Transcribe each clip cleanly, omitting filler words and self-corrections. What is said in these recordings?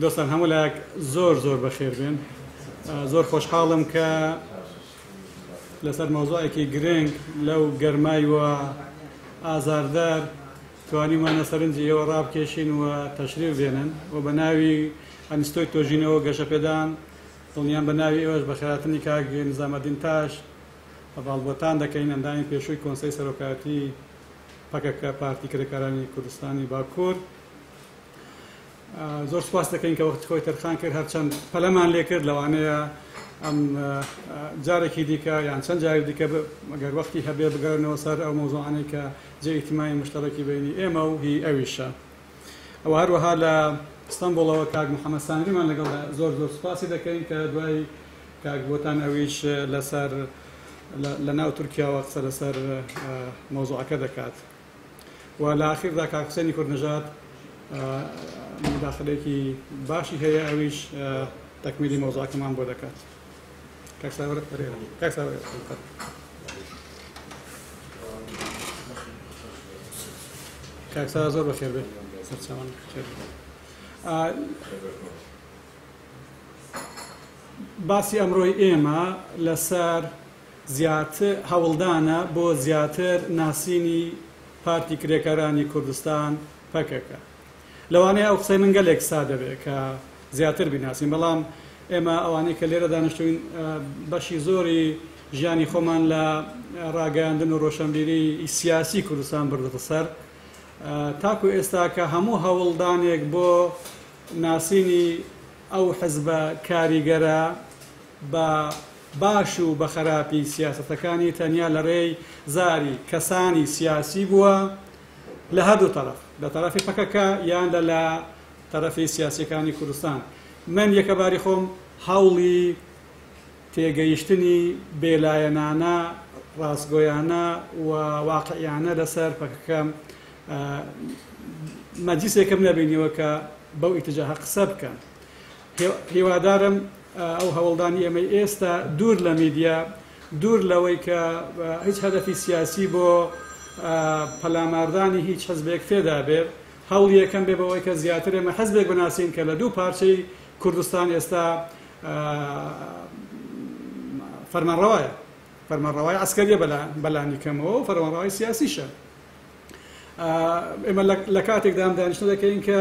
دۆستان هەموو لایەک زۆر زۆر بەخێر بێن. زۆر خۆشحاڵم کە لەسەر مۆزوعێکی گرنگ لەو گەرمای وە ئازاردار توانیمانە سەرنجی ئێوە ڕابکێشین و تەشریف بێنن و بە ناوی ئەنستۆی تۆژینەوە گەشەپێدان دڵنیان بە ناوی ئێوەش بە خێراتنی کاک نیزامەدین تاش هەواڵبۆتان دەکەین ئەندامی پێشووی کۆنسەی سەرۆکاتی پەکەکە پارتی کرێکارانی کوردستانی باکوور. زۆر سپاس دەکەین کە وەختی خۆی تەرخان کرد هەرچەند پەلەمان لێ کرد لەوانەیە ئەم جارێکی دیکە یان چەند جارێک دیکە ئەگەر وەختی هەبێ بگەڕنەوە سەر ئەو مۆزوعانەی کە جێ ئیجتیماعی مشتەرەکی بینی ئێمە و هی ئەویشە. ئەوە هەروەها لە ئستەمبوڵەوە کاک محەممەد سانریمان لەگەڵ زۆر زۆر سپاسی دەکەین کە دوای کاک بۆتان ئەویش لەسەر لە ناو تورکیاوە قسە لەسەر مۆزوعەکە دەکات. و لە ئاخیردا کاک حوسێنی کوردنژاد مداخلەیەکی باشی هەیە ئەویش تەکمیلی مۆزوعەکەمان بۆ دەکات. کاک ساوەر زۆر بەخێر بێ سەرچاوان باسی ئەمڕۆی ئێمە لەسەر زیاتر هەوڵدانە بۆ زیاتر ناسینی پارتی کرێکارانی کوردستان پەکەکە. لەوانەیە ئەو قسەی من گەلێک سادە بێ کە زیاتر بیناسین، بەڵام ئێمە ئەوانەی کە لێرە دانیشتوین بەشی زۆری ژیانی خۆمان لە ڕاگەیاندن و ڕۆشنبیری سیاسی کوردستان بردەتە سەر تاکو ئێستا کە هەموو هەوڵدانێک بۆ ناسینی ئەو حزبە کاریگەرە بە باش و بە خراپی سیاسەتەکانی تەنیا لە ڕێی زاری کەسانی سیاسی بووە لە هەردوو تەرەف، لە تەرەفی پەکەکە یان لە تەرەفی سیاسیەکانی کوردستان. من یەکەباری خۆم هەوڵی تێگەیشتنی بێلایەنانە ڕاستگۆیانە و واقعیانە لەسەر پەکەکەم مەجلیسێکم نەبینیوە کە بەو ئیتجاهە قسە بکەن. هیوادارم ئەو هەوڵدانی ئێمە ئێستا دوور لە میدیا، دوور لەوەی کە هیچ هەدەفی سیاسی بۆ پەلاماردانی هیچ حزبێک تێدا بێت، هەوڵی یەکەم بێ بەوەی کە زیاتر ئێمە حزبێک بناسین کە لە دوو پارچەی کوردستان ئێستا فەرمانڕەوای عەسکەریە بەلانی کەمەوە و فەرمانڕەوای سیاسیشە. ئێمە لە کاتێکدا ئەم دانیشتە دەکەین کە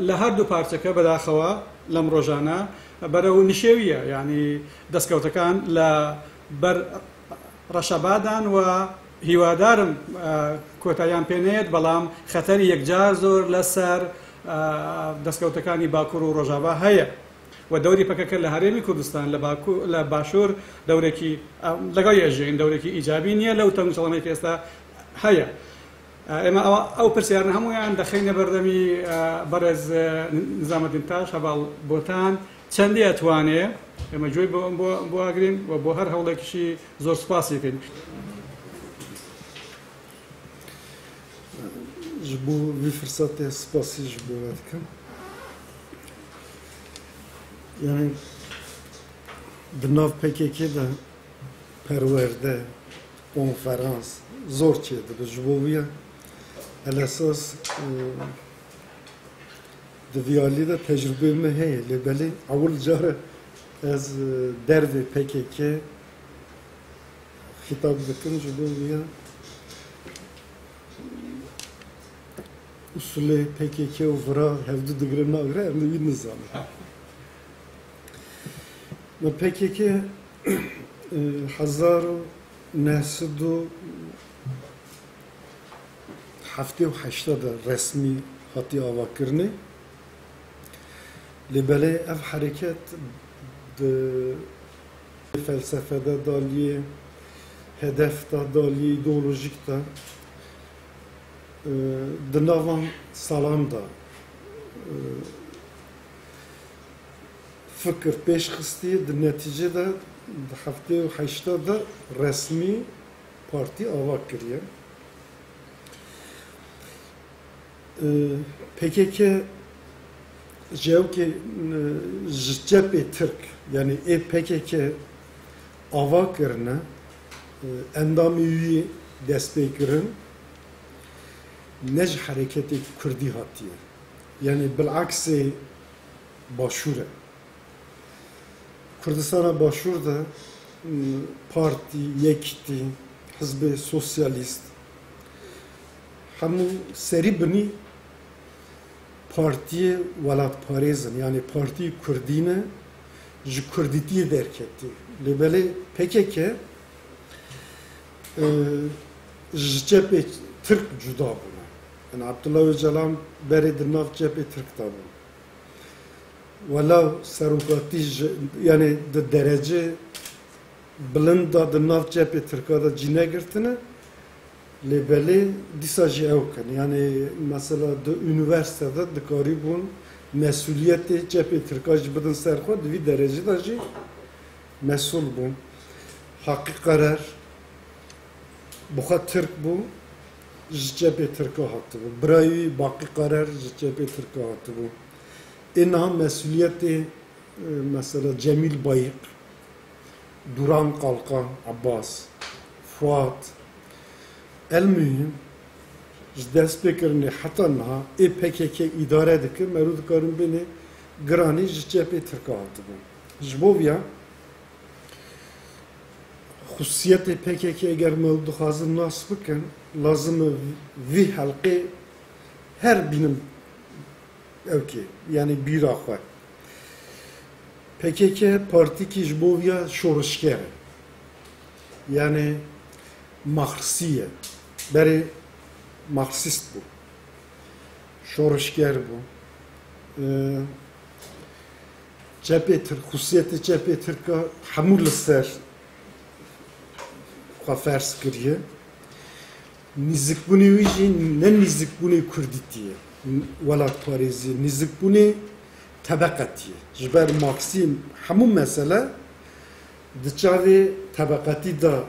لە هەردوو پارچەکە بەداخەوە لەم ڕۆژانە بەرەو نشێویە، یعنی دەستکەوتەکان لە بەر ڕەشەبادان و هیوادارم کۆتاییان پێنێت، بەڵام خەتەری یەکجار زۆر لەسەر دەستکەوتەکانی باکوور و ڕۆژاوا هەیە و دەوری پەکەکە لە هەرێمی کوردستان لە باشوور دەورێکی لەگەڵ ێژین دەورێکی ئیجابی نییە لەو تەنگچەڵەمێکی ئێستا هەیە. ئێمە ئەو پرسیارن هەمویان دەخینە بەردەمی بەرز نیزامەدین تاش هەواڵ بۆتان چەندی ئەتوانێ ئێمە گوێی بۆ ئاگرین و بۆ هەر هەوڵێکیشی زۆر سوپاسی بکەین. ji bo vî firsatê spasî ji bo we dikim. Yani di nav PKK de perwerde konferans zor çê dibe ji bo wî elesas di viyalî de tecrübe me heye lêbelê ewil care ez dervê PKK xîtab dikim ji bo wî usulê PKK û vira hevdû digire nagire em li wî nizanin. Ve PKK 1978 de resmî hatî avakirinê lêbelê ev hereket di felsefede daliyê hedef da daliyê ideolojik da di navan salan da fikir pêş xistiye di neticede di heftê û heşta de resmî partî ava kiriye. PKK jewkê ji cepê Tirk yani PKK ava kirine endamê wî dest pê kirin ne ji hereketê Kurdî hatiye. Yani bilaksê başvuru. Kürdistan'a başvurda parti, yekti, hizbi sosyalist hamu seri bini partiye velat parezin yani parti Kürdine ji Kürditiye derk etti. Lebele PKK ji cephe Türk cuda buna. Yani Abdullah Öcalan beri nav cephe Türk da buna. Velav serukati yani de derece bilinda de nav cephe Türk'a da cine girtine lebeli disajı evken yani mesela de üniversitede de karibun mesuliyeti cephe Türk'a jibidin serxo bir derece da jî mesul bun. Hakkı karar buha Türk bu cephe Türk'a hattı bu. Bravi bakı karar cephe Türk'a hattı bu. İnha mesuliyeti mesela Cemil Bayık, Duran Kalkan, Abbas, Fuat, el mühim dest bekirini hatta naha PKK idare dike merud karın beni grani cephe Türk'a hattı bu. Jbovya hususiyeti PKK eğer mevdu hazır nasıl bikin lazım vi halkı her binim evki yani bir akvar. PKK parti ki jbovya şoruşker yani Marksiye beri Marksist bu şoruşker bu cephe Türk hususiyeti cephe Türk'a hamul ser kafers kiriye nizik bunu vici ne nizik bunu Kürditiye velat Parezi nizik bunu tabakatiye jber Marxin hamu mesele diçavi tabakati da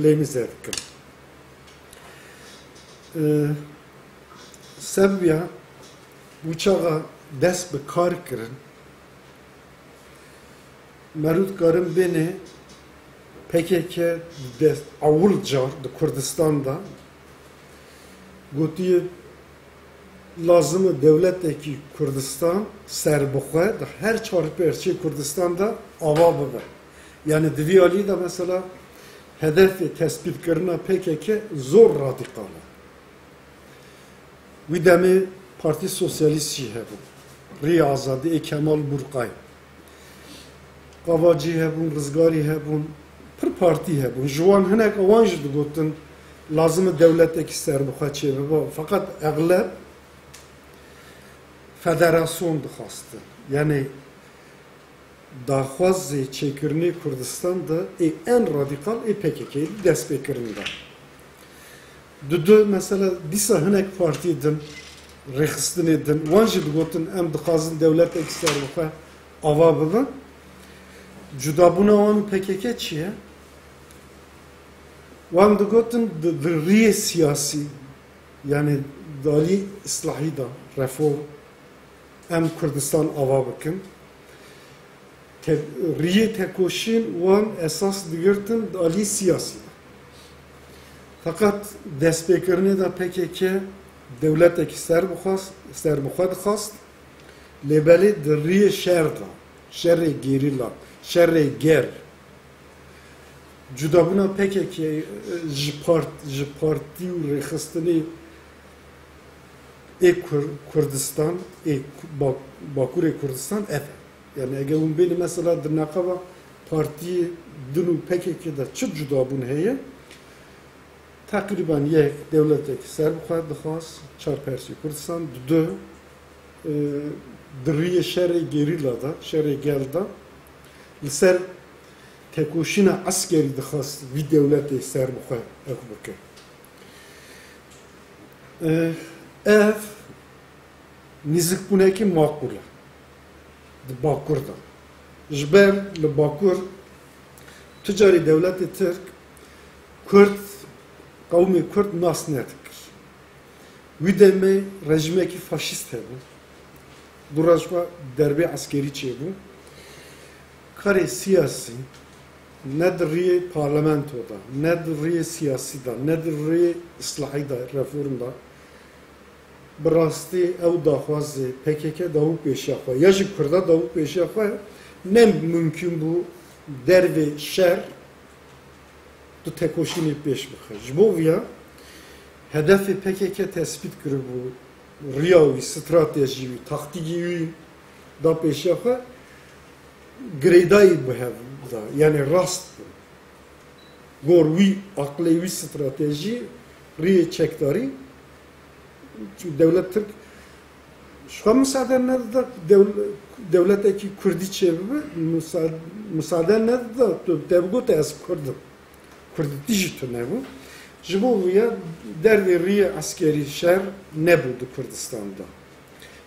lemiz etkin Serbia bu çağa dest bir kar kirin merut karın beni PKK dest avul car de Kürdistan'da gotiye lazımı devletteki Kürdistan serbuha her çarpı erçi Kürdistan'da ava baba. Yani Diviyali de mesela hedefi tespit kırına PKK zor radikal. Bir demi Parti Sosyalist hebun. Riya Azadi, Kemal Burkay. Kavacı hebun, Rızgari hebun. Bir parti hebun. Juan henek avanjdı gotun. Lazımı devletteki serbuha çevir. Fakat eğlep federasyon dıxastı. Yani daxwaz çekirini Kürdistan'da en radikal PKK'yı dest bekirinde. Dudu mesela disa hinek partiyedin, rexistin edin, vanjı dıgotun em dıxazın devletteki serbuha ava bıdın. Cudabuna wan PKK çiye? Wan dıgotun riye siyasi yani dali islahi da reform em Kürdistan ava bikin. Riye tekoşin wan esas digirtin dali siyasi. Fakat destpekirine de PKK devletteki serbuha dixast lebeli de riye şerda, şerre gerilla, şerre ger. Cudabuna PKK ji parti û rexistinê Kürdistan, Bakurê Kürdistan ev. Yani eğer un beni mesela dırnakava partiye dünü PKK'da çıt cudabun heye takriben yek devletteki serbuha dixas çarpersi Kürdistan dü diriye şerre gerilla da şerre gelda ser tekoşina askeri dixas vi devleti serbuha ev bike. Ev nizik buneki makule. De Bakur'da. Jber le Bakur ticari devleti Türk Kürt kavmi Kürt nas netikir. Videme rejimeki faşist hebu. Durajva derbe askeri çebu. Kare siyasi nedir riye parlamentoda, nedir riye siyasida, nedir riye ıslahida, reformda براستی او داخوازی PKK داو پیشیا خو یا جی کردا داو پیشیا خو نه ممکن بو derve şer tu tekoşini peş bixir. Ji bo vîya hedefê PKK tespît kiribû riya wî, stratejî wî, taktikî wî da pêşiya xwe girêdayî bihev da yani rast bû. Gor wî aqlê wî stratejî riyê çekdarî çünkü devlet Türk şu an müsaade ne de devletteki Kürdi çevrimi müsaade ne de devlet az Kürdim Kürdi dijital ne bu? Jibovuya derveriye askeri şer ne buldu Kürdistan'da?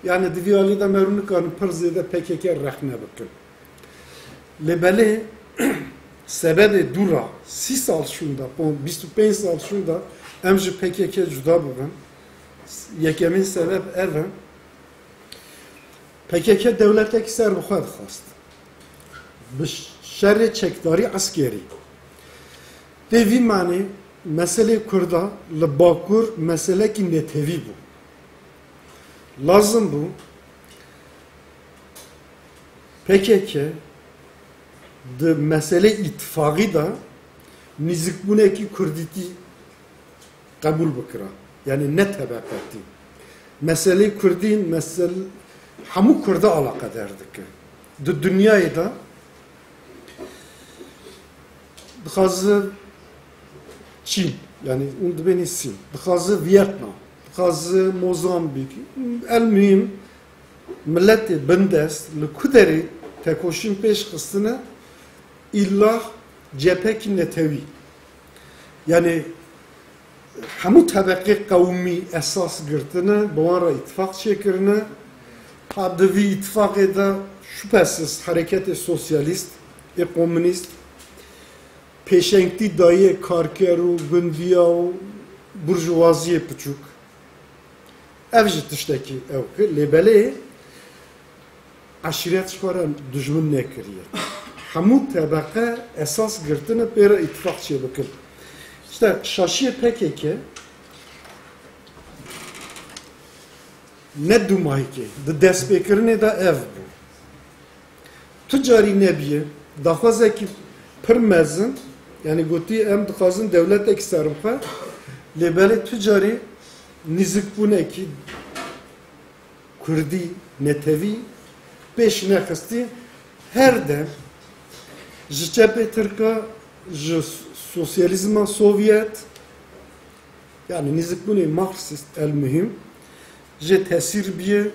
Yani diviyali da merunu kanı Pırzı'da PKK rahne bakın. Lebele sebebi dura 6 sal şunda, 25 sal şunda emji PKK juda bugün. Yekemin sebep evren PKK devletteki serbuxat xast. Bi şerri çekdarî askerî. Devî manî mesele Kurda li Bakur meselekî netevî bû. Lazım bû PKK di mesele ittifaqî da nîzikbûnekî Kurdîtî qebûl bikira. Yani ne tebakatî. Mesele Kurdîn mesele hemû Kurda alaqedar dike. Di dünyayê da dixwaze Çin yani Endonezya, dixwaze Vietnam, dixwaze Mozambik, el mühim milletê bindest li ku derê tekoşîn pêş xistine illa cephekî netewî. Yani hemû tebaqê qewmî esas girtine, bi wan re îtifaq çêkirine. Ha di vî îtifaqê de şüphesiz hareketê sosyalîst ê komünîst pêşengtî dayê karker û gundiya û burjuvaziyê piçûk. Ev ji tiştekî ew kir. Lêbelê eşîret ji xwe re dijmin nekiriye. Hemû tebaqe esas girtine pêre îtifaq çê bikin. İşte şaşiyê PKK ne dumayke di destpêkirinê de ev bû. Tu carî nebiye daxwazekî pir mezin yani gotî em dixwazin devletekî serbixe lêbelê tu carî nîzikbûnekî Kurdî netevî pêş nexistî her dem ji cepê Tirka ji sosyalizma Sovyet yani nîzikbûnê Marksist el mühim ji tesîr biye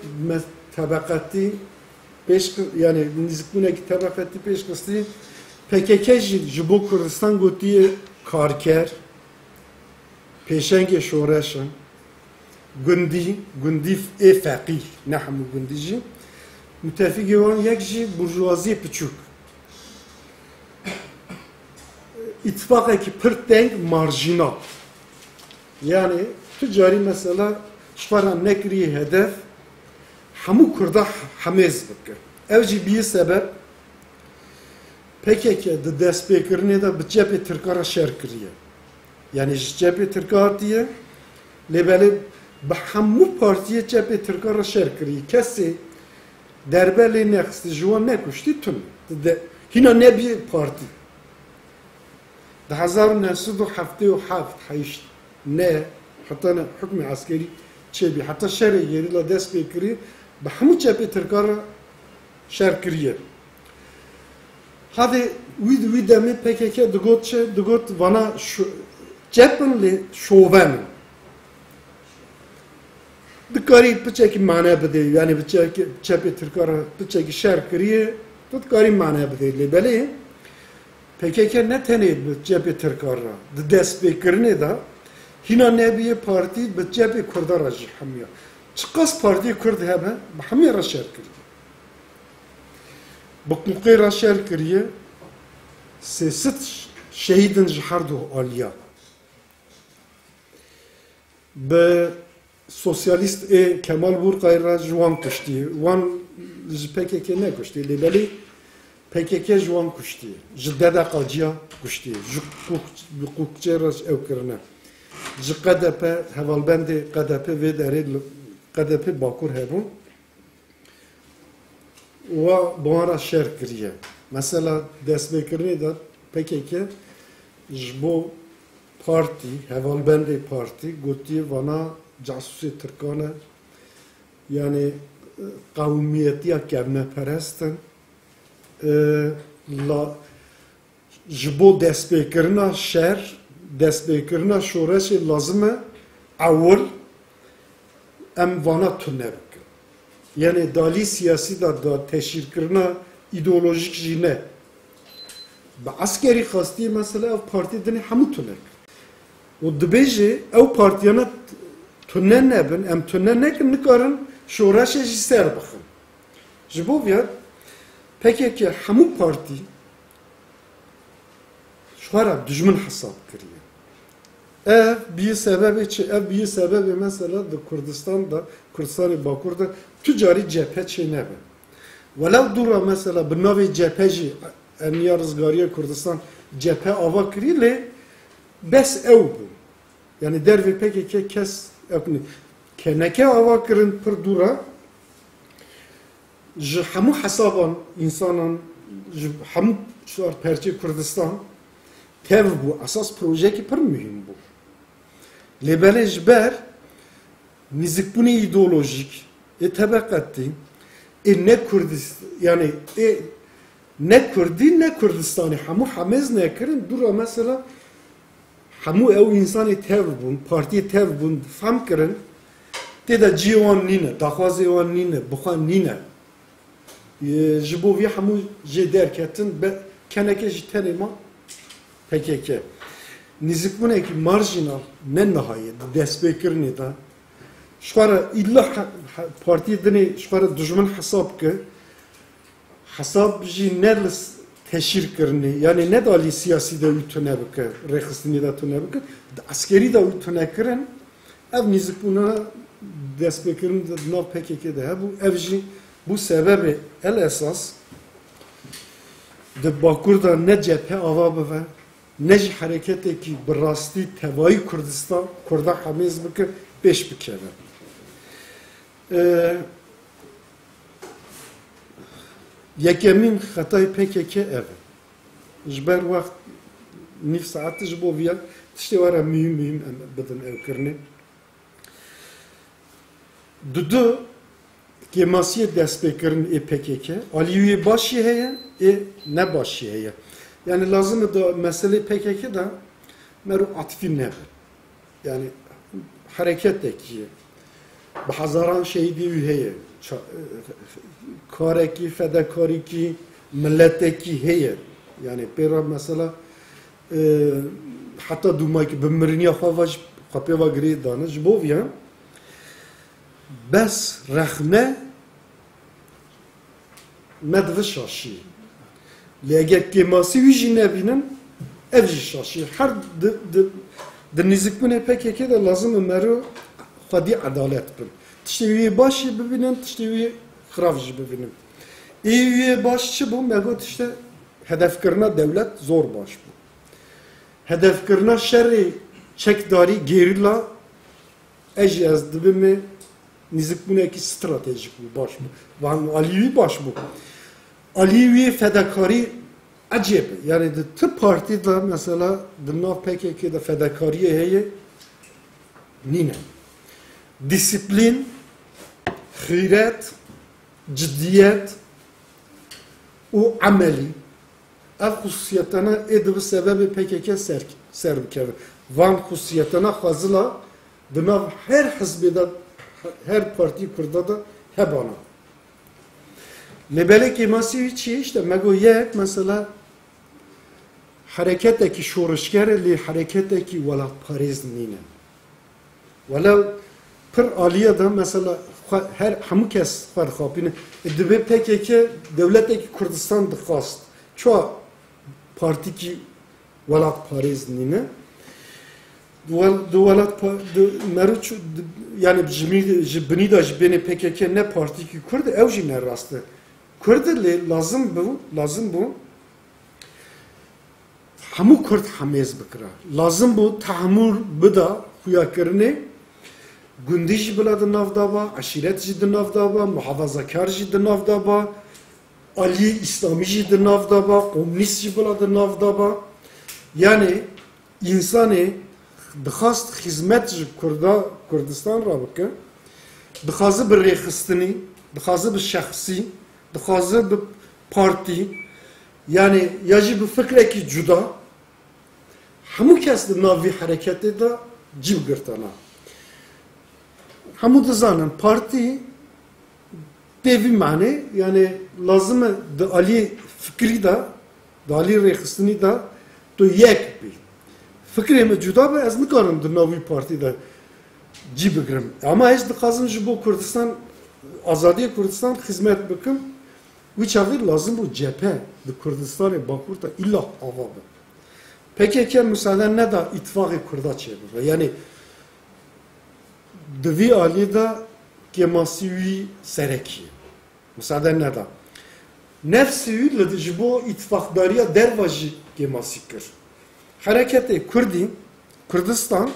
tebaqatî pêş yani nîzikbûnekî tebaqatî pêş xistî PKK ji bo Kurdistan gotiye karker pêşengê şoreşin gundî ê feqîh ne hemû gundî jî mütefîgê wan yek jî burjuvaziyê piçûk îtifaqekî pir teng marjinal yani tu carî mesela şfara nekiriye hedef hemû Kurda hemêz bike. Ev jî bîyî sebep PKK di destpêkirinê de bi cepê Tirka re şer kiriye. Yani ji cepê Tirka hatiye lêbelê bi hemû partiyê cepê Tirka re şer kiriye. Kesê derbelê nexistî ji wan nekuştî tune. Hîna nebî partî. Di 1977 ne hatta ne hukmê askerî çêbî heta şerê yerî la dest pê kirî bi hemû cepê Tirka re şer kiriye. Hadi wî demê PKK digot çi digot vana cepin lê şovenin. Dikarî piçekî mane bide yani cepê Tirka re piçekî şer kiriye tu dikarî mane bide lêbelê PKK ne tenê bi cepê Tirka re di destpêkirinê de hîna nebiye partî bi cepê Kurda re jî hemiya. Çiqas partiyê Kurd hebe bi hemî re şer kiriye. Bi Qûqê re şer kiriye sêsit şehîdin ji her du aliya. Bi sosyalîst ê Kemal Burqay re ji wan kuştiye. Wan ji PKK nekuştiye. Lêbelê PKK ji wan kuştiye. Ji Dede Qaciya kuştiye. Ji Qûqçê re ew kirine. Ji QDP hevalbendê QDP vê derê قدپ باکور هبون و بوارا شهر کریه مثلا دست بکرنی داد پکی که جبو پارتی هوالبند پارتی گوتی وانا جاسوسی ترکانه yani kavmiyetiye gelme perestin jibo destpêkirina şer destpêkirina şoreşê lazim e ewil em vana tune bikin yani dalî siyasî da teşhîrkirina îdeolojik jî ne bi askerî xastî mesela ev partî dinê hemû tune û dibêjê ew partiyana tune nebin em tune nekin nikarin şoreşê jî ser bixin ji bo vê PKK hemû partî şwara dijmin hesab kiriye ev bir sebebê çi ev bir sebebê mesela di Kurdistan'da Kurdistanê Bakur'da tu carî cephe çê nebe welev dûra mesela bi navê cephe jî Emniya Rizgariya Kurdistan cephe ava kirî lê bes ew bû yani dervê PKK kes keneke ava kirin pir dûra ji hemû hesaban insanan ji hemû perçê Kurdistan tev bû esas projekî pir mühim bû lêbelê ji ber nîzikbûnê îdeolojîk tebeqetî ne Kurdistan yani ne Kurdî ne Kurdistanê hemû hemez nekirin dûra mesela hemû ew insanê tev bûn partiyê tev bûn fehm kirin têda cî wan nîne daxwazê wan nîne bixwe nîne ji bo vê hemû jê derketin keneke jî tenê ma PKK nîzikbûnekî marjinal ne nihayê di destpêkirinê de şwara îlla partiyê dinê şwara dijmin hesab ki hesab jî ne li teşhîrkirinê yani ne dalî siyasî de wî tune bike rêxistinê de tune bike di askerî de wî tune kirin ev nîzikbûna destpêkirin di nav PKK de hebû ev jî bu sebebê el esas di Bakur'da ne cephe ava bive ne jî hereketekî bi rastî tevayî Kurdistan Kurda hemêz bike pêş bikeve yekemîn xetayê PKK ev e ji ber wext nîv saetî ji bo vîya tiştê were mühim em bidin evkirinê du kemasiyê destpêkirin PKK alî başî heye ne başî heye yani lazım e da meselê PKK da meru atfî nebe yani hereketekî bi hezaran şehîdî wî heye karekî fedakarîkî milletekî heye yani pêra mesela heta dûmayekî bi miriniya xwe pêva girê dane ji bo vê bes rexne me divê şaşî lê eger kemasî wî jî nebînin ev jî şaşî her di nîzikbûnê PKK de lazim e meru xwedî edalet bin tiştê wî baş jî bibînin tiştê wî xirav jî bibînin wî baş çi bû me got işte hedefkirina dewlet zor baş bû hedefkirina şerê çekdarî gerîla ez jî ez dibime nîzikbûnekî stratejik bû baş bû van alî baş bû alî fedakarî ecêb yani di ti partî de mesela di nav PKK de fedakariyê heye nîne disiplîn xîret ciddiyet û emelî ev xusiyetena ê dibi sebebê PKK ser bikeve van xusiyetena xwezila di nav her hizbê de her partî Kurda da hebana lêbelê kemasî çi işte me got yek mesela hereketekî şoreşger e lê hereketekî welatparêz nîne welew pir alîye de mesela her hemû kes xwe dixapîne dibe PKK dewletekî Kurdistan dixwast çawa partîkî welatparêz nîne meru yani ji binî de ji bênê PKK ne partîkî Kurd ew jî ne rast e Kurd lê lazim bû hemû Kurd hemêz bikira lazim bû tehemûl bida xuyakirinê Gundi jî bila di nav da ba, aşiret jî di nav da ba, muhafazakar jî di nav da ba, Ali İslami jî di nav da ba, komünist jî bila di nav da ba. Yani insanê dixwast xizmet ji Kurdistan ra bike, dixwaze bi rêxistinî, dixwaze bi şexsî, dixwaze bi partî, yani ya jî bi fikrekî cuda, hemû kes di nav vî hereketê de cî girtana. Hemû dizanin partî tê vî manê, yani lazim e di aliyê fikrî de, di aliyê rêxistinî de tu yek bî. Fikrê me cuda be, ez nikarim di nav vî partî de cî bigirim. Ama ez dixwazim ji bo Kurdistan, azadiyê Kurdistan xizmet bikim, wî çavê lazim bû cephe di Kurdistanê Bakur da illa ava be. PKK müsaade ne da ittifaqê Kurda çêbibe. Yani di vî aliyê de kemasî wî serekî. Müsaade ne da. Nefsî wî li ji bo ittifaqdariya derva jî kemasî kir. Hareketê Kurdî, Kurdistan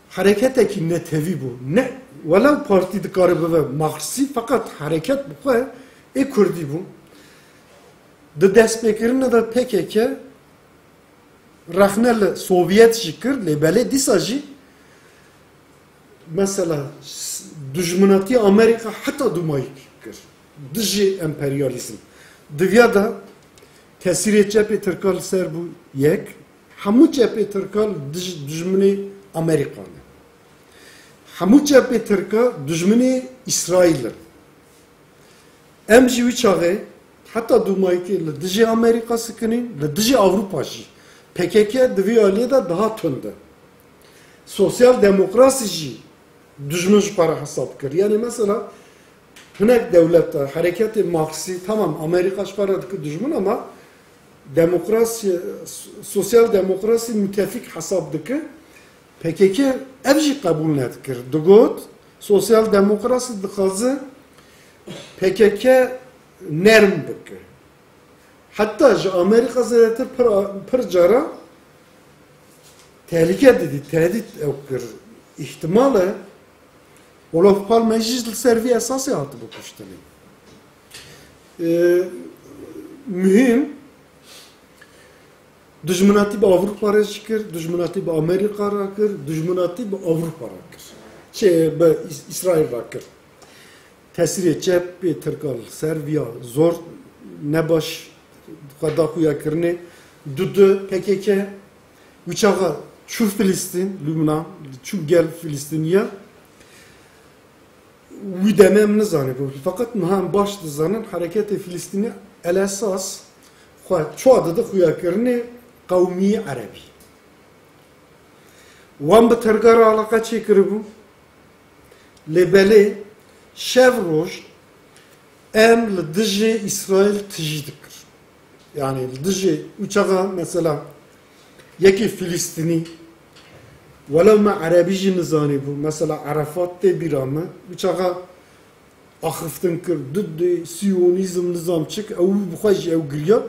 hareketekî netewî bû. Ne welav partî dikare bibe Marksî, fakat hareket bi xwe ê Kurdî bû. Di destpêkirina de PKK rexne li Sovyet jî kir, lê belê dîsa jî mesela dijminatî Amerîka heta dumayî kir. Dijî emperyalizm. Divya da tesirê cepê Tirka li ser bû yek, hemû cepê Tirka dijminê Amerîkan e. Hemû cepê Tirka dijminê İsraîl e. Em jî wî çaxê heta dumayîkê li dijî Amerîka sikinîn, li dijî Avrupa jî. PKK di vî aliyê de daha tund e. Sosyal demokrasî jî dijmin ji para hesab kir. Yani mesela hinek devletler, hareketi Marksî, tamam Amerika ji para dikir dijmin ama demokrasi, sosyal demokrasi müttefik hesab dikir. PKK ev jî qebûl nedikir. Digot sosyal demokrasi dixwaze PKK nerm bike. Hatta ji Amerika zêdetir pir cara tehlike dedi, tehdit ew kir. İhtimal e Olof Palme jî li ser vî esasê hatibû kuştinê. Mühim dijminatî bi Avrupa re jî kir, dijminatî bi Amerîka re kir, dijminatî bi Avrupa re kir. Bi İsraîl re kir. Tesirê cepê Tirka li ser vîya zor nebaş xweda xuyakirinê du PKK wî çaxa çû Filîstîn, Lübnan, çû gel Filîstîniya wî demê em nizanî. Fakat mehan baş dizanin hareketê Filîstînî el esas çû adede xuyakirinê qewmî Erebî. Wan bi Tirka re alaqa çêkiribû, lê belê şev roj em li dijî İsraîl tijî dikir. Yani li dijî uçağa mesela yekî Filîstînî welev me Erebî jî nizanî bû, mesela Arafat tê bîra me uçağa axiftin kir, didê Siyonîzm nizam çik, ew bi xwe jî ew giriya,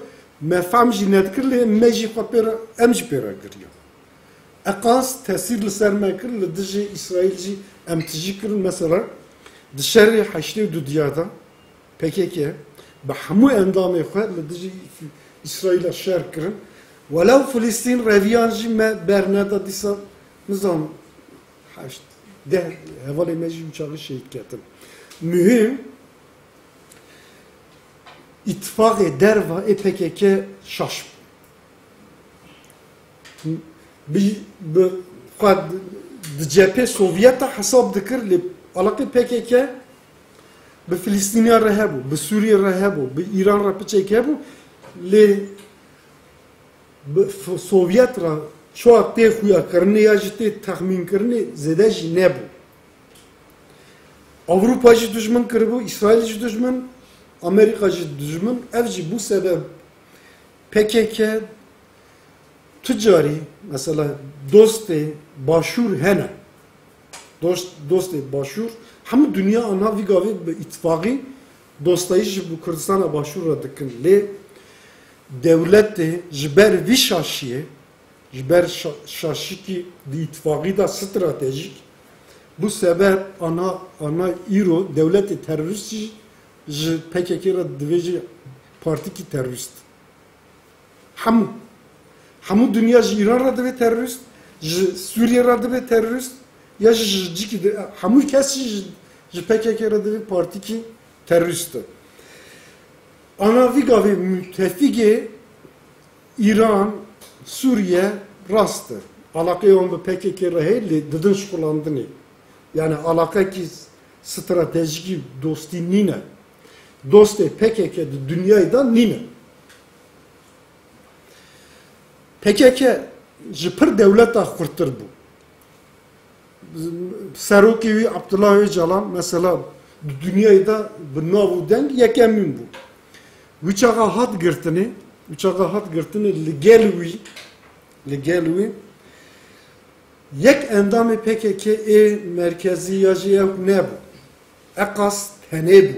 me fehm jî nedikir lê me jî xwe pêre em jî pêre giriya. Eqas tesîr li ser me kir, li dijî İsraîl jî em tijî kirin. Mesela di şerê heştê du diyada PKK bi hemû endamê xwe li dijî İsraîl'a şer kirin. Welav Filîstîn reviyan jî me berneda dîsa nizam heşt deh hevalê me jî uçağı şehîd ketin. Mühim ittifaqê derva ê PKK şaş bi xwe di cephê Sovyeta hesab dikir lê alaqê PKK bi Filîstîniya re hebû, bi Sûriye re hebû, bi İran re piçek hebû lê bi Sovyet re çawa tê xuyakirinê ya jî tê texmînkirinê zêde jî nebû. Avrupa jî dijmin kiribû, İsraîl jî dijmin, Amerika jî dijmin. Ev jî bû sebeb PKK tu carî mesela dostê başûr hene. Dostê başûr hemû dünya anha vî gavê bi îttifaqî dostayî ji bu Kurdistana başûr re dikin. Lê dewletê ji ber vî şaşiyê جبر شاشکی دی اتفاقی دا استراتژیک bu sebep ana İro devleti teröristi ji PKK ra diveji parti ki terörist. Hamu dünya ji İran ra dive terörist, ji Suriye ra dive terörist, ya ji hamu kesi ji PKK ra dive parti ki terörist. Ana viga ve müttefiki İran, Suriye rastı. Alakayı on bu PKK ra heyli didin şukulandını. Yani alaka ki stratejik dosti nine. Dosti PKK dünyayda nine. PKK jipir devlet da kurtur bu. Saruki Abdullah Öcalan mesela dünyayda bu navu deng yekemin bu. Uçağa hat girtini legelwi yek endamı PKK merkezi yacıya ne bu? Ekas tene bu.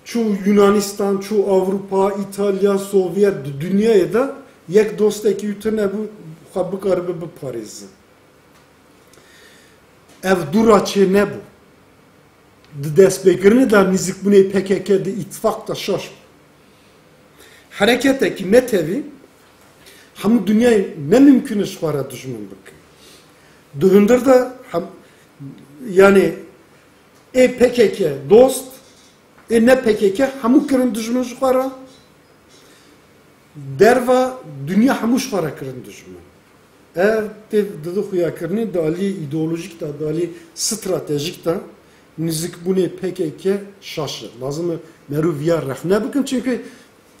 Çoğu Yunanistan, çoğu Avrupa, İtalya, Sovyet dünyaya da yek dostaki ütüne bu karbe bu Paris'i. Ev duraçı ne bu? Desteklerini da nizik bu ne PKK'de ittifak da şaş. Hareketeki metevi ham dünyayı ne mümkün iş var düşman bakın. Düğündür de yani PKK dost ne PKK hamu kırın düşman iş var. Derva dünya hamu iş var kırın düşman. Eğer dedi huya kırını dali ideolojik da dali stratejik da nizik bu ne PKK şaşı. Lazım meruviya rahne bakın çünkü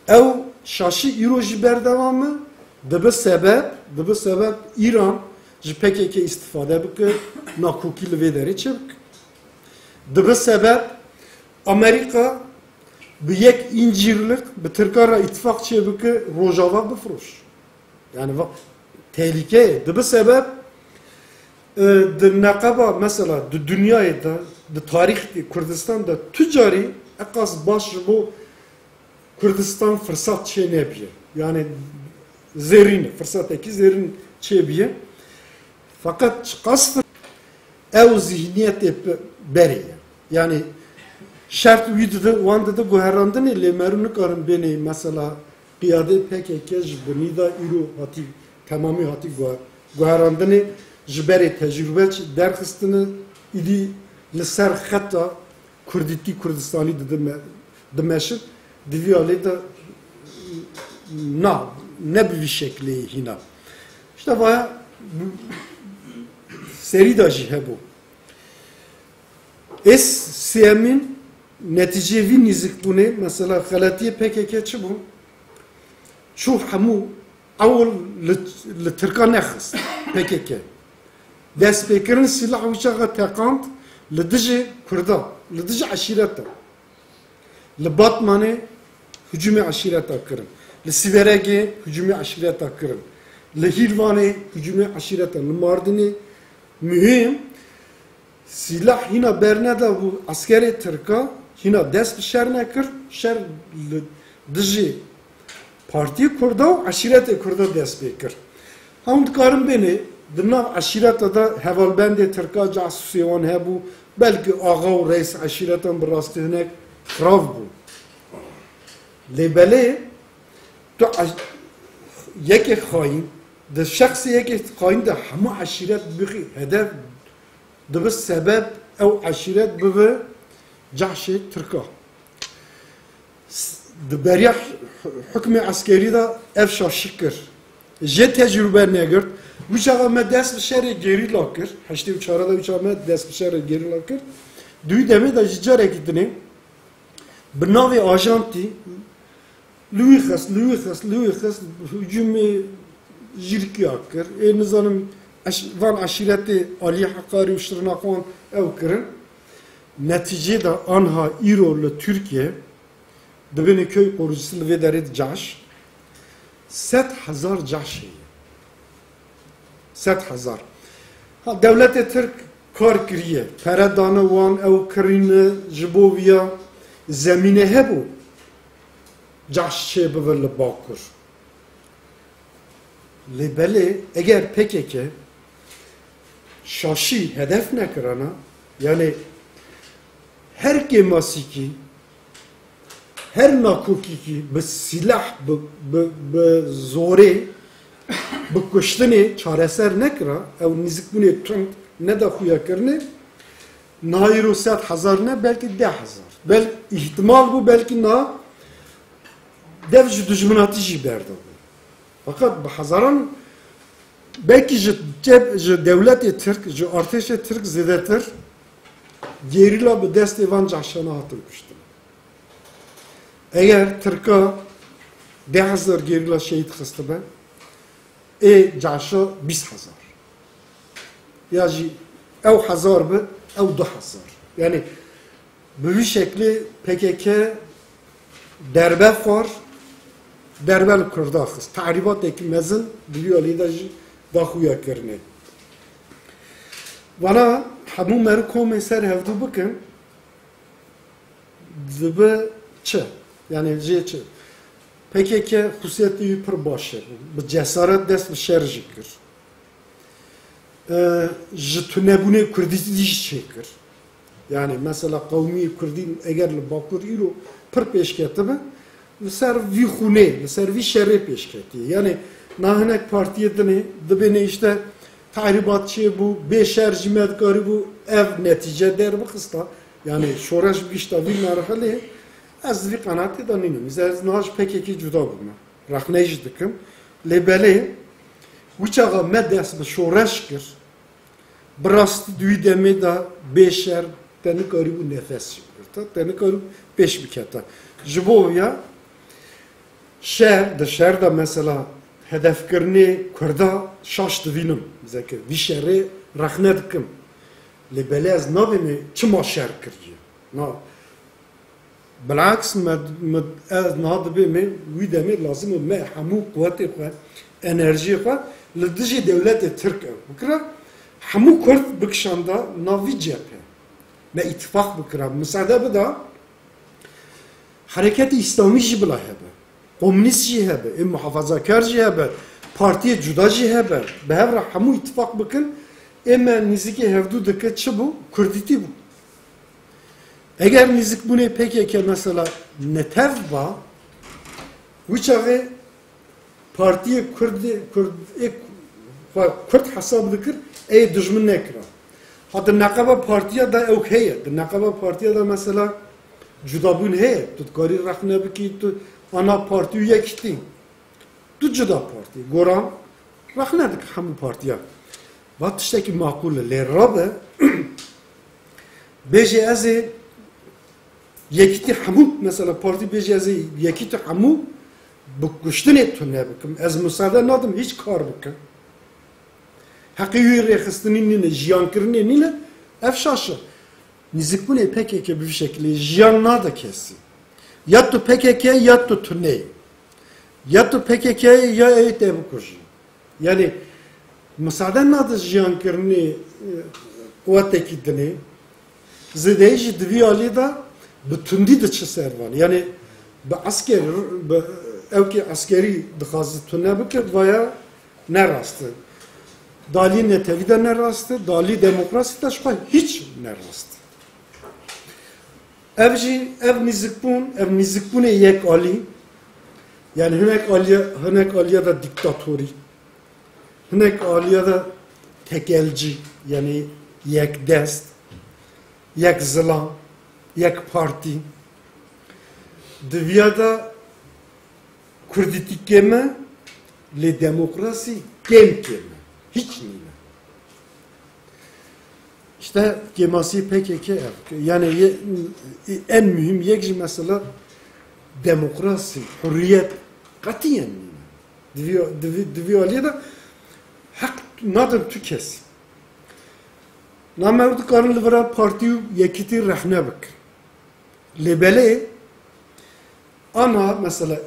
ev şaşı İroji berdevamı Debe sebep İran ji PKK istifade bike nakukî li vê derê çê bike. Debe sebep Amerika bi yek incirlik bi Tirkan re ittifak çê bike rojava bifroş. Yani tehlike. Debe sebep di neqeba mesela di dünyayê de di tarîxê Kurdistan'da tücari eqas baş ji bo Kurdistan fırsat çê nebiye. Yani zerin, fırsattaki zerin çebiye. Fakat kastı ev zihniyeti beriye. Yani şart uyudu wanda da guherandın ile merunu karın beni mesela piyade PKK jibni da iro hati tamamı hati guherandın jiberi tecrübe derkistini idi liser hatta Kurdistani demeşir diviyale da ne bir şekli hina. İşte baya seri daji he bu. SCM'in neticevi nizik bu ne? Mesela Galatiye PKK'çı bu. Şu hamu avul li Türkan nexis PKK. Destpêkirin silah uçağa tekant li dijî Kurda, li dijî aşireta. Li Batmanê hücumê aşireta kirin. Li Siverekê hücumê aşireta kirin. Li Hîrvanê hücumê aşireta. Li Mardinê mühim silah hina berneda bu askerê Tirka hina dest bi şer nekir. Şer li dijî Partiya Kurda û aşiretê Kurda dest pê kir. Hewd dikarin bêne di nav aşireta da hevalbendê Tirka casusê wan hebû belkî axa û reis aşiretan bi rastî hinek xirav bû. Lêbelê tu yekê xayîn di şexsê yekê xayîn de hemû aşiret bixî hedef dibe sebeb ew aşiret bibe cahşê Tirka. Di beriya hukmê askerî da ev şaşî kir. Jê tecrübe negirt. Uçağa me dest bi şerê gerîla kir. Heştê û çara da uçağa me dest bi şerê gerîla kir. Duî demê de ji carekî dinê bi navê ajantî lûî xist hücumê jirkiya kir. Nizanim van aşiretê aliyê heqarî û şirina xwan ew kirin. Neticê de anha îro li Türkiye dibinê köy korucusu li vê derê caş 100,000 caş heye. 100,000. Devletê Tirk kar kiriye. Peredana wan ew kirîne ji bo viya zemînê hebû caş çê bibe li Bakur. Libeli eğer PKK şaşı hedef ne kırana yani her geması ki her nakuki ki bu silah bu zore bu kuştuni çareser ne kıra ev nizik bunu Trump ne da kuya kırne nayru 100,000 ne belki 10,000 bel ihtimal bu belki na devci düşmanatı jiberdi fakat bu hazaran belki devlet Türk arteş Türk zedetir gerilla bu dest evan cahşana atılmıştı eğer Türk'a 10,000 gerilla şehit kıstı ben cahşa 20,000 yani ev 1000 bu ev 2,000 yani bu şekli PKK derbe var derbel kurdakız tahribat ekmezin biliyor lidacı dahuya kırne bana hamu merkom eser hevdu bakın zıbı çı yani çı PKK husiyeti yüpür başı bu cesaret dest bir şerjikir jitune Kurdisi diş çekir yani mesela kavmi Kurdin eğer Bakur ilo pır peşketi mi ser vi xune ser vi şerre peşketi yani nahinek partiye dibine işte tahribatçı bu beşer cimetkarı bu ev netice der bu kısta yani şoraş işte bir merhale az bir kanatı da ninim biz naj PKK juda bulma rahnej dikim lebele uçağa medes bu şoraş kir brast duy deme da beşer teni karı bu nefes çıkır teni karı beş bir kata jboya şehir de mesela hedef kırni Kurda şaştı vinim zeki vişeri rahne dikim lebelez nabini çima şer kırıyor na بالعكس ما هذا بيمي ويدا مي لازم ما حمو قوتي قوة انرجي قوة لدجي دولة تركيا بكرة حمو كرد بكشاندا نافي جبهة ما اتفاق بكرة مساعدة بدا حركات إسلامي جبلا هبه komünist hebe, muhafazakar hebe, partiye cuda hebe. Behevra hamu ittifak bakın. Emen niziki hevdu dike çibu, Kurditi bu. Eğer nizik bu ne PKK mesela netev ba, uçağı partiye Kürt hesabı dikir, düşman nekra. Hatta nakaba partiye da ev heye. Nakaba partiye da mesela cuda bun heye. Tutkari rakhne biki ana partiye yekti. Tu cuda parti. Goran rakhne dik hamu partiye. Vat işteki makule le rabe beje azı yekti hamu mesela parti beje azı yekti hamu bu kuştun etun ne bakım az müsaade nadım hiç kar bakım. Hakiyi rekistinin ne jiyankırın ne efşaşı. Nizik bu ne PKK bir şekilde jiyanlar da kesti. Ya tu PKK ya tu tuney. Ya tu PKK ya ete bu kuş. Yani müsaade nadı jiyankırın ne kuvvete dine. Zedeyci dvi ali da bütündi de çeservan. Yani bu asker bu evki askeri dıkazı tunne bükür veya ne rastı. Dali netevide ne rastı, dali demokrasi de şu hiç ne rastı. Ev nizikbun yek ali, yani hünek aliye da diktatori, hünek aliye da tekelci, yani yek dest, yek zılan, yek parti. Dünyada Kurditik keme, le demokrasi kem keme. Hiç neyine. İşte gemasi PKK yani en mühim yekci mesela demokrasi, hürriyet katiyen neyine. Diviyor da hak nadir tükes. Namevdu karın liberal partiyi yekiti rahne bak. Lebele ama mesela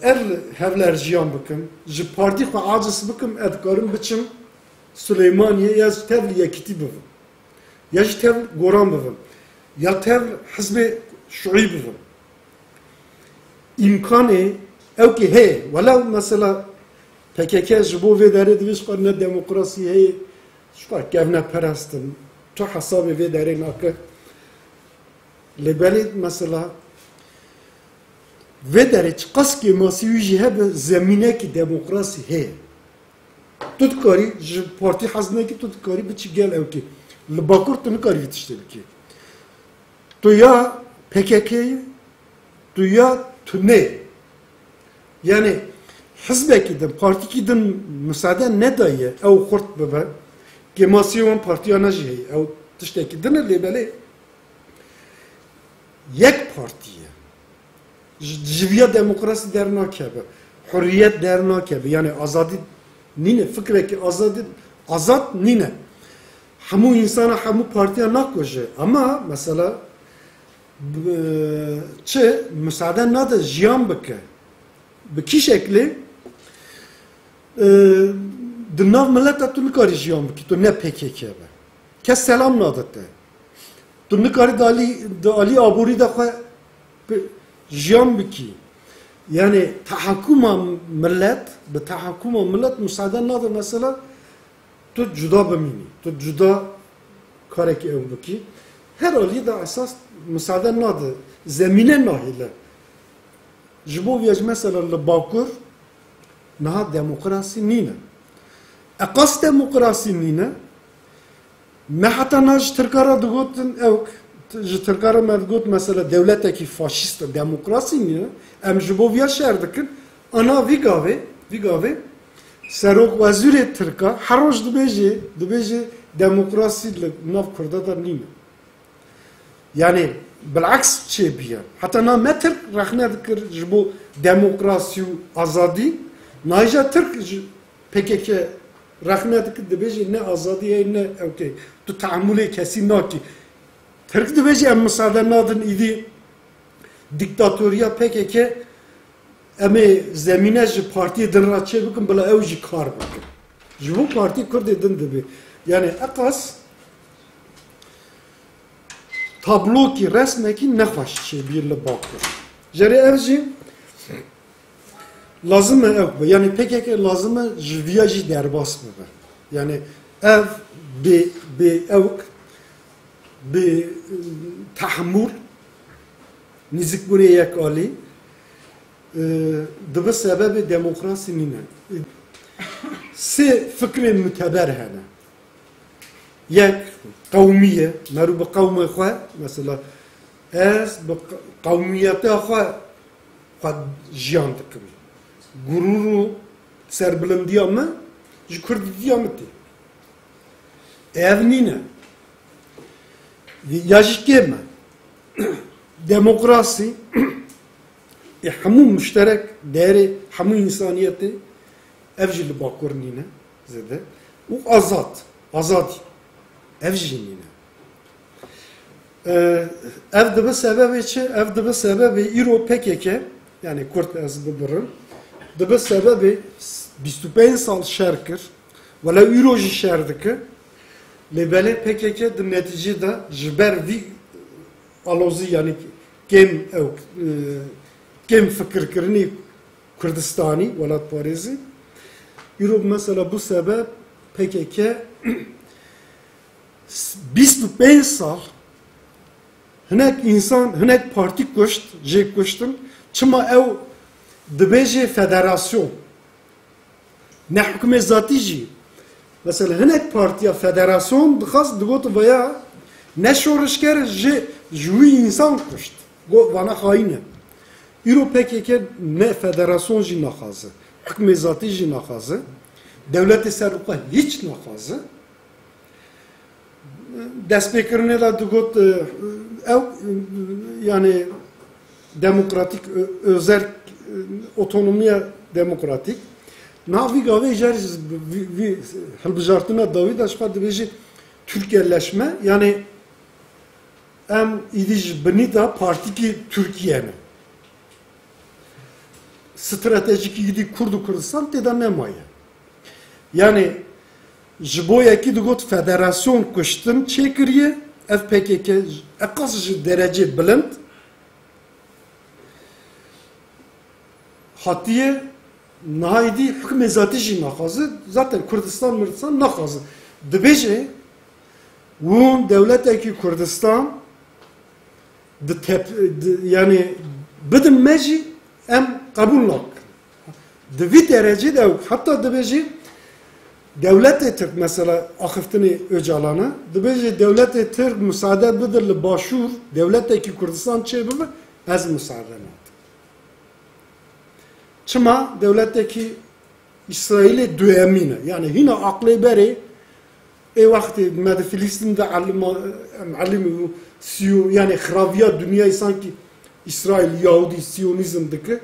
hevler jiyan bakın, ji parti ko aciz bakın edkarın biçim Süleymaniye ya tevli yekiti bivim. Ya tev Goran bivim. Ya tev Hizb-i Şu'i bivim. İmkanı ev ki hey, velav mesela PKK ji bo vê derê divê ji ne demokrasî heye ji kevne perestin tu hesabê vê derê nake lê belê mesela vê derê çi qeskê masî wî jî hebe zemînekî demokrasî heye tu dikarî ji partî hez nekî tu dikarî biçî gel ewkê li Bakur tu nikarî vî tiştê bikî tu ya PKK'yê tu ya tu ne yani hizbekî din partîkî din müsaade nedaye ew xurt bibe kê wan partiyana jî heye ew tiştekî din lê belê yek partiye ji vîya demokrasî dernakeve hurriyet dernakeve yani azadî nîne fikrekî azad nîne hemû insana hemû partiya nakoje ama mesela çi müsaade nade jiyan bike bi kî şeklê di nav milleta tu nikarî jiyan bikî tu ne PKK be kes selam nade te tu nikarî di alî aborî de xwe jiyan bikî yani tahakkuma millet bi tahakkuma millet müsaade nade mesela tu cuda bimînî tu cuda karekî ew bikî her alî de esas müsaade nade zemîne nahîle ji bo vê mesela li Bakur niha demokrasî nîne eqas demokrasî nîne me heta na ji Tirkara digotin ew ji Tirkara me digot mesela devletekî faşîst demokrasî nîne em ji bo vê şer dikin ana vî gavê Serokwezîrê Tirka her roj dibêje demokrasî li nav Kurda da nîne yani bilaks çêbiye heta na me Tirk rexne dikir ji bo demokrasî û azadî naja Tirk ji PKK rexne dikir dibêje ne azadî heye ne ewkê tu teamûlê kesî nakî Tirk dibêje em misade nadin îdî diktatoriya PKK em ê zemîne ji partiyê din ra çê bikin bila ew jî kar bikin ji bo partî Kurdê din dibe yani eqas tablokî resmekî nexweş çêbî li Bakur jerê ev jî lazim e ew be yani PKK lazim e ji vîya jî derbas bibe yani ev bê ew bê tehammûl nîzikbûnê yek alî dibe sebebê demokrasî nîne sê fikrên müteber hene yek qewmiye merû bi qewmê xwe mesela ez bi qewmiyeta xwe jiyan dikim gurûr û serbilindiya me ji Kurdiya me tê ev nîne ya jî kê me demokrasî hemû müşterek değerê hemû insaniyetê ev jî li Bakur nîne zêde û azadî ev jî nîne ev dibe sebebê çi ev dibe sebebê îro PKK yani Kurd ez bibirim dibe sebebê 25 sal şer kir wela îro jî şer dike lê belê PKK di neticê de ji ber vî alozî yani kêm fikirkirinî Kurdistanî welatparêzî îro mesela bu sebep PKK 25 sal hinek insan hinek partî kuşt jê kuştin çima ew dibêje federasyon ne hikûmê zatî jî mesela hinek partiya federasyon dixwast digot veya ne şoreşker ji wî insan kuşt got vana xayîn e îro PKK ne federasyon jî naxwaze hikûmê zatî jî naxwaze devletê serokê hiç naxwaze destpêkirinê de digot ew yani demokratik özerk otonomiya demokratik navî gavê jer hilbijartina dawî de ji xwe dibêje Türkiyeleşme yani em îdî ji binî de partîkî Türkiye ne stratejikî îdî Kurd û Kurdistan têda nemaye yani ji bo yekî digot federasyon kuştin çê kiriye ev PKK eqas ji derecê bilind hatiye nahidi hüküm zatî naxazı zaten Kurdistan naxazı. Dibêje wûn devleteki Kurdistan yani bidin me jî em kabul nakin. Di vî derece de hatta dibêje devlet Türk mesela Akıftini Öcalan'a dibêje devlet Türk müsaade bidir li başûr devleteki Kurdistan çêbibe ez müsaade nakim. Çima devletteki İsrail'e düemine yani yine aklı beri vakti med Filistin'de alim yani xraviya dünyayı sanki İsrail Yahudi Siyonizm'deki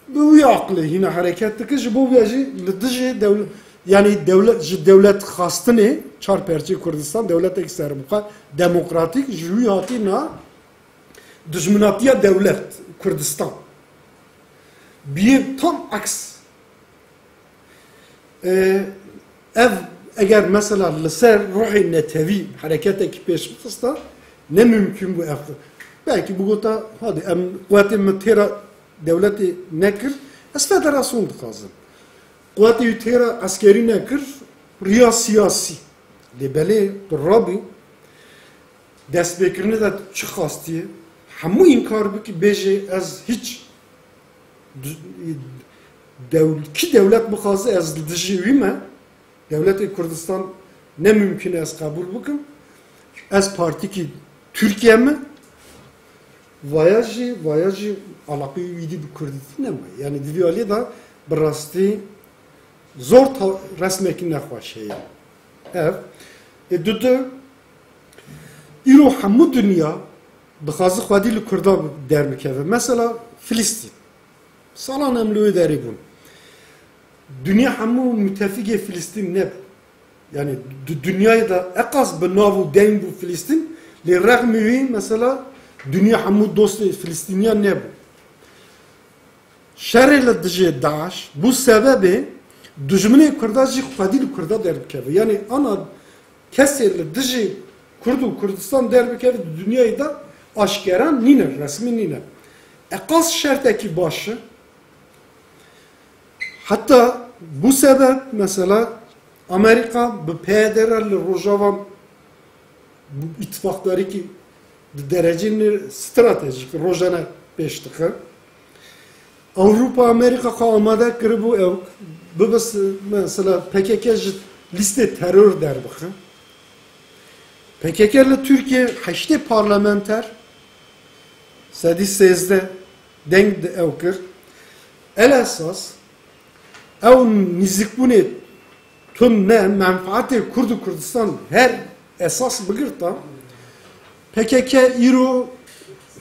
bu aklı yine hareketteki bu veci devlet yani devlet hastını çarperçi Kurdistan devlet eksermuka demokratik jüyatina düşmanatiya devlet Kurdistan bir tam aks eğer mesela liser ruhi netevi hareketeki peşmista ne mümkün bu eftir. Belki bu gota hadi em kuvveti mütera devleti nekir es federasyon dikazın. Kuvveti mütera askeri nekir riya siyasi. Lebeli Rabi destbekirini de çıkastı. Hamu inkar bu ki beje az hiç ki devlet bu kazı az dijivime devleti Kurdistan ne mümkün az kabul bukun az parti ki Türkiye mi vayajı alakayı vidi bu Kurdistan ama yani diviyali da birasti zor resmekin nefvaşeyi ev düdü İro hamu dünya bıkazı kadili Kurda dermikeve mesela Filistin salan emlüğü deribun dünya hamu mütefige Filistin ne yani dünyayı da ekaz benavu den bu Filistin li rağmi mesela dünya hamu dostu Filistiniyan ne bu şerreyle dışı Daesh bu sebebi düşmanı Kurdacı kadili Kurda dermikeve yani ana keserli dışı Kurdistan dermikeve dünyayı da aşkeran nine resmi nine ekaz şerteki başı hatta bu sebep mesela Amerika bu pederli Rojava ittifakları ki derecenin stratejik Rojana peştikı Avrupa Amerika kalmada kırı bu ev bu mesela PKK liste terör der bakın PKK ile Türkiye haşte parlamenter sadis sezde denk de evkir el esas ev nizikbuni tüm ne menfaati Kurdistan her esas bıgırta PKK İro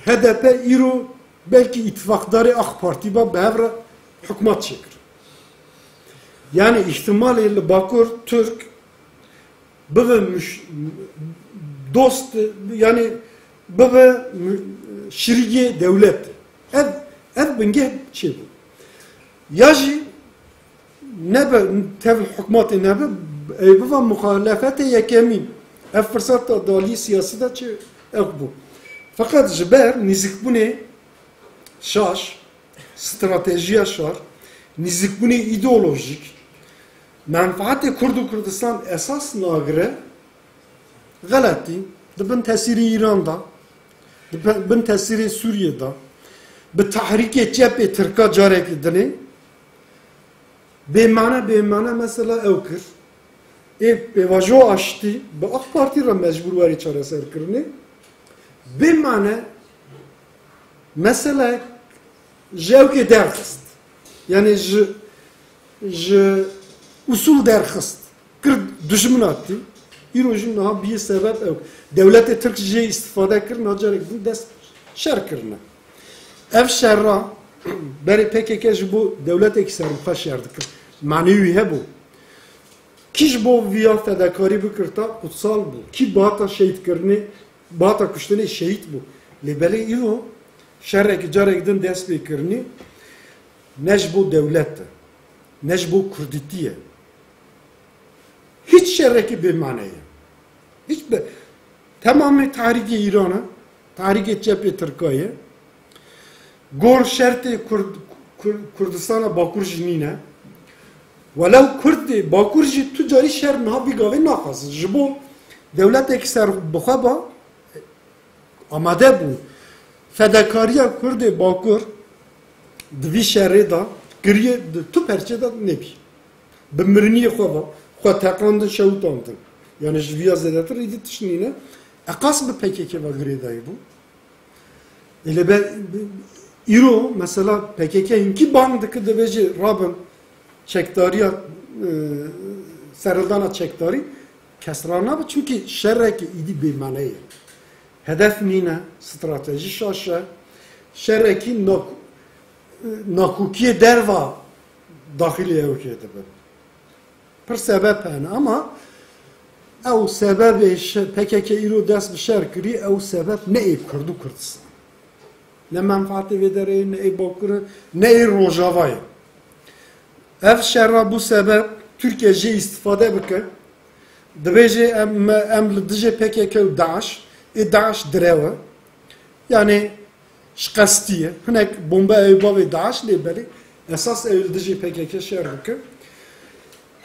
HDP İro belki ittifakları AK Parti behevra hükümet çekir. Yani ihtimaliyle Bakur Türk dost yani baba şirige devlet ev benge şey bu yaji nebe tev hükümeti nebe baba muhalefete yekemin ev fırsat dali siyasi da çe ev bu fakat jiber nizik bu ne şaş stratejiye şar nizik bu ne ideolojik menfaati Kurdistan esas nagre galati dibin tesiri İran'da dibin tesiri Suriye'de bi tahrike cephe Türk'a carek edini bemana mesela evkir bevajo açtı bu AK Parti'ye mecbur var çareser kırını bemana mesela jevke derhist yani usul derhist kır düşman attı İrojun daha bir sebep yok. Devlete Türkçe'ye istifade kırın, acarek dest şer kırın. Ev şerra, beri PKK bu devlet ekserim kaç yerdik. Manevi he bu. Kiş bu viya fedakari bükürta kutsal bu. Ki bata şehit kırını, bata kuştani şehit bu. Lebeli İro, şerreki carek dest bir kırını, neş bu devlette, neş bu Kurditiye. Hiç şerreki bir manaya. Hiçbir. Tamamı Tahrik-i İran'a, Tahrik-i Cephe Türkiye, gor şerti Kurdistan'a Bakur jinine. Velev Kurdi Bakur jî tu carî şer niha bîgavê naxwazin. Ji bo devleteke serbixwe amade bû. Fedekariya Kurdê Bakur di vî şerê da giriye di tu perçe da nebî. Bi miriniyê xwe ve xwe teqandin şewitandin. Yani ji vîya zêdetir îdî tiştîne. Qas bi PKK ve girêdayî bû. Ele be îro mesela PKK hinkî bang dike dibêje rabin çekdariya serildana çekdarî kesran nabe çünkü şerrekî îdî bêmaneyê. Hedef nîne strateji şaşe şerrekî nakûkiyê derva daxilî ewkê dibe. Pir sebep hene ama ew sebebê PKK îro dest bi şer kirî ew sebep ne ê Kurd û Kurdistan. Ne menfaatê vê derê ne ê Bakurê ne ê Rojavayê. Ev şerra bu sebep Türkiye jê istifade bike. Dibêje em li dijî PKK û Daeş Daeş direve. Yani ji qestiye hinek bomba ew bavê Daeş lê berê esas ew li dijî PKK şer bike.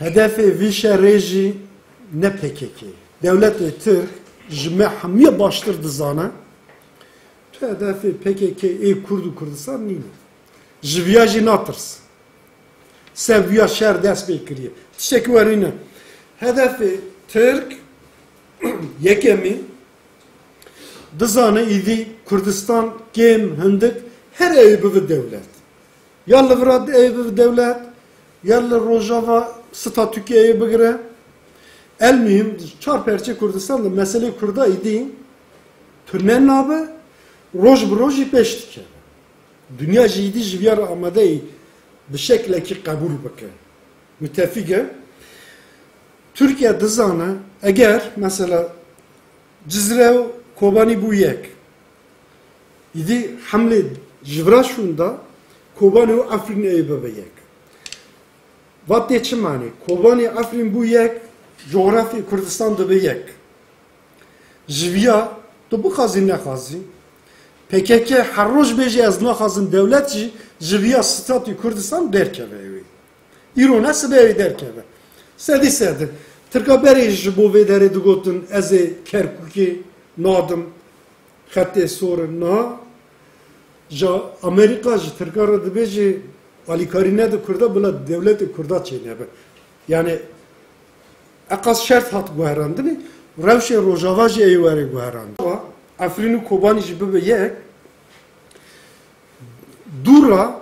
Hedefê vî şerê jî ne PKK. Devletê Tirk ji me hemiye baştir dizane. Tu hedefê PKK ê Kurd û Kurdistan nîne. Ji vîya jî natirsin. Sevya şer dest pê kiriye. Tiştekî werîne. Hedefê Tirk yekemî dizane îdî Kurdistan kêm hindik her ew bibe devlet. Ya li vira ew bibe devlet ya li Rojava statûkeyê bigire. El mühim çar perçe Kurdistan'da mesele Kurda îdî tu ne nabe roj bi rojî pêş dike. Dünya jî îdî ji vîya re amadeyî bi şeklekî qebûl bike. Müttefîge Türkiye dizane eğer mesela Cizre û Kobanî bû yek. İdî hemlê ji vira şûnda Kobanî û Efrînê bibe yek. Vatê çi manî? Kobanî Efrîn bû yek, coğrafyê Kurdistan dibe yek. Ji vîya tu bixwazî nexwazî. PKK her roj bêje ez naxwazim devlet jî ji vîya statû Kurdistan derkeve ew ê. Îro ne sibe ew derkeve. Sedî sedin. Tirka berê ji bo vê derê digotin ez ê Kerkûkê nadim xetê sorin na. Ja Amerika ji Tirka re dibêje alîkarî nede Kurda bila devletê Kurda çênebe. Yani eqas şert hat guherandinê rewşê Rojava jî ê were guherand. Efrîn û Kobanî jî bibe yek dûra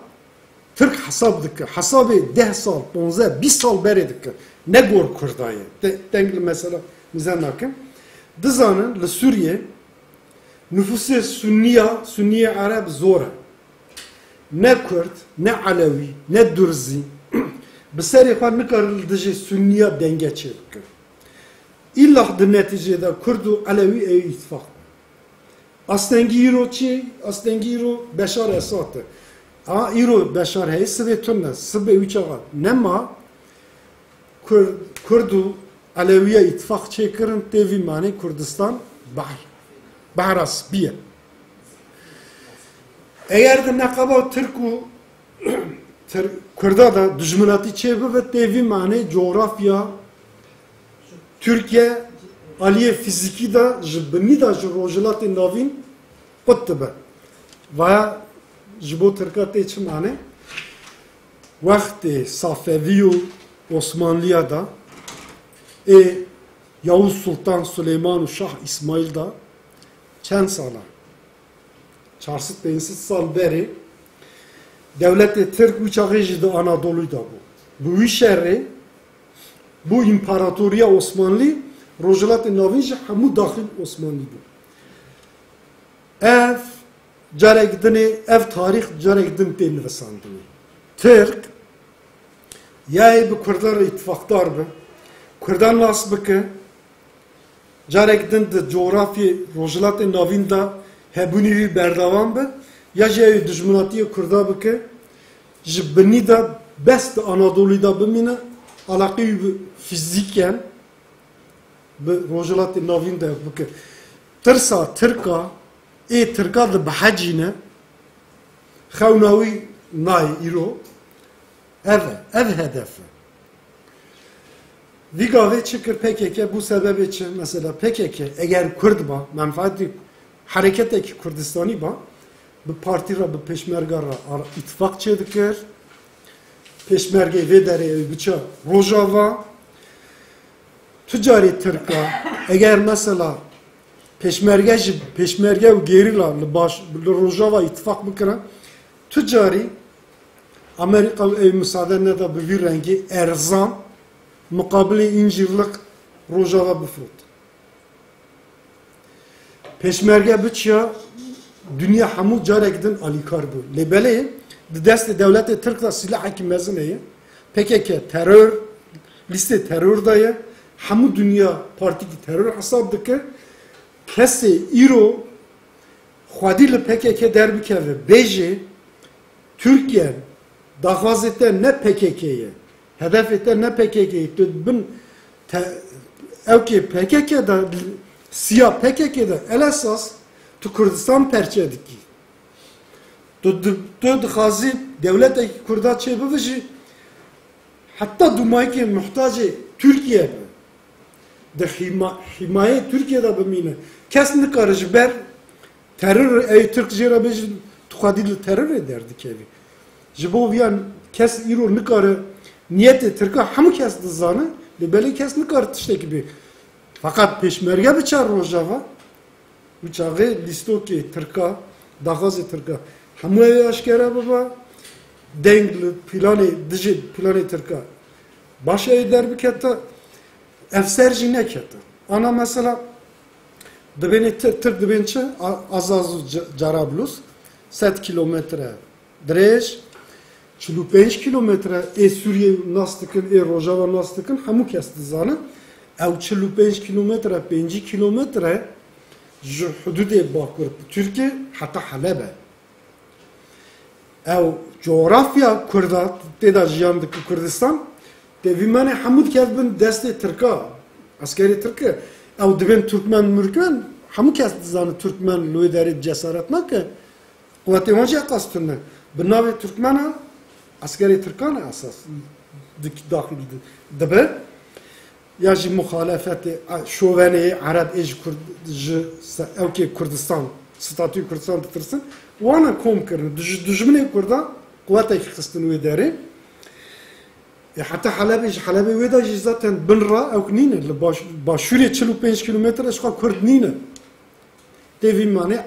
Türk hesab dike. Hesabê 10 sal, 15, 20 sal berê dike. Ne gor Kurdayê. Dengli mesela mize nakim. Dizanin li Sûriye nüfusê Sunniye Arab zor e. Ne Kurd, ne Alevi, ne Durzî bi serê xwe nikarin li dijî Sunniya denge çê bike. İllah di neticede Kurd û Alevi ew îttifaq. Astengî îro çi? Astengî îro Beşar Esad e. Ama îro Beşar heye sibê tune, sibê wî çaxa nema Kurd û Aleviya îttifaq çêkirin tê vî manê Kurdistan behra spî ye. Eğer de neqeba Türk û Kurda da dijminatî çê bibe tê vî manê coğrafya Türkiye aliyê fîzîkî da ji binî da ji rojhilatê navîn qut dibe. Vaya ji bo Tirka tê çi manê? Wextê Safevî û Osmanliya da Yavuz Sultan Süleyman û Şah İsmail da çend sala 400-500 sal berê devletê Tirk wî çaxê jî di Anadolu'yê da bû. Bi wî şerê bu İmparatoriya Osmanlî rojhilatê navîn jî hemû daxil Osmanlî bû. Ev carek dinê ev tarîx carek din tê nivîsandinê. Tirk yayê bi Kurdan re îttifaqdar be. Kurdan nas bike carek din di coğrafyê rojhilatê navîn da hebûnî wî berdavan be ya jî ew dijminatiyê Kurda bike ji binî da bes di Anadolu'yê da bimîne alaqî wî bi fîzîken bi rojhilatê navîn de bike. Tirsa Tirka Tirka di bihecîne xewna wî nay îro ev hedefi. Vigavê çıkır PKK bu sebep için mesela PKK eğer Kurd ba menfaati hareketeki Kurdistani ba bu parti ra bu peşmerga ra ittifak çedikir peşmerge ve dereye bıça Rojava ticari Türk'a eğer mesela peşmerge ve gerilla Rojava ittifak bıkıra ticari Amerika müsaade ne da bir rengi erzan mukabili incirlik Rojava bıfrut. Peşmerge bıçya dünya hamu carekdin alikar bu. Lebele dest devleti Türk'ta silah hakim mezineyi PKK terör liste terör dayı hamu dünya partiki terör hesabdıkı kesi İro xwadî PKK derbikeve beji Türkiye davazete ne PKK'ye hedefete ne PKK'ye bin evki PKK'da siyah PKK'da el esas tu Kurdistan perçediki tu dixazi devlet Kurda çebiveji hatta dumayki muhtacı Türkiye de himaye Türkiye'de bimine kesin karıcı ber terör Türk jerabeji tukadil terör ederdi kevi jiboviyan kes İro nikarı niyeti Türk'a hamu kes dizanı lebeli kes nikar tişte gibi fakat peşmerge biçar Rojava bıçağı listoki Türk'a dağazı Türk'a hamu evi aşkera baba dengli planı dici planı Türk'a baş eyler bir kette efserci ne kette ana mesela dibeni Türk dibinçe azazu Carablus 7 kilometre dreş 45 kilometre Suriye nastıkın Rojava nastıkın hamu kesti zanı ev 45 kilometre 5 kilometre hudude Bakur Türkiye hatta Halep'e ev coğrafya Kurda teda jiyandaki Kurdistan devimane hamud kezbin deste Türk'a askeri Türkiye ev dibin Türkmen mürkmen hamu kesti zanı Türkmen lideri cesaret nakı kuvveti hoca kastını binavi Türkmen'a askeri Türk'ana asas dahil dibe ya ji muhalefeti şoveni Arap ej evki Kurdistan statü Kurdistan tutursun wana kom kırın düşmeni Kurda kuvveti kıstın ve deri hatta Halep'e ve da zaten binra evknine başşuriye 45 kilometre şka Kurd nine devimane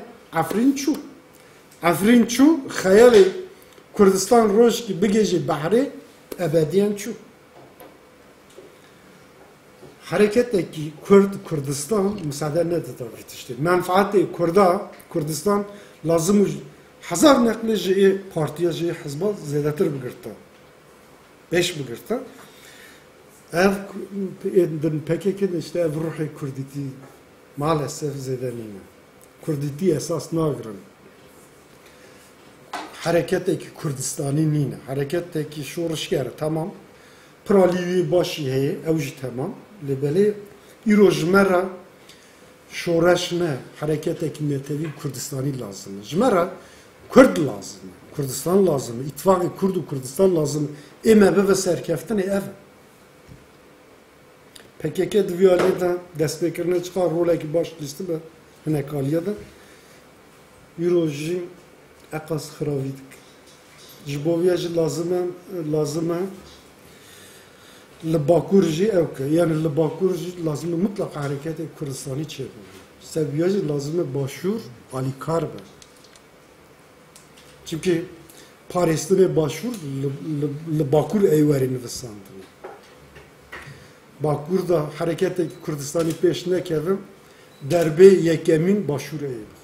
Afrinçu hayali Kurdistan roş ki bigeci bahri ebediyen çu. Hareketteki Kurdistan müsaade ne tabii işte. Menfaati Kurdistan lazım hazar naklici partiye hizba zedetir bigirta. 5 bigirta. Ev PKK'nin işte ev ruhi Kurditi maalesef zedenine. Kurditi esas nagran. Hareketteki Kurdistani nine. Hareketteki şoruşger tamam. Pralivi başı heye evji tamam. Lebeli İrojmera şoreş ne? Hareketteki netevi Kurdistani lazım. Jmera Kurd lazım. Kurdistan lazım. İttifakı Kurdu Kurdistan lazım. Emebe ve serkeftine ev. PKK diviyalida destpekirine çıkar roleki baş listi be. Hinek aliyada. İrojim ekas xiravidik. Jiboviyaj lazım Bakur ji evke. Yani Bakur ji lazım mutlaka hareketi Kurdistani çevir. Seviyaj lazım başvur alikar be. Çünkü Paris'te başvur Bakur eyverini vesandı. Bakur'da hareketi Kurdistani peşine kevim derbe yekemin başvur eyver.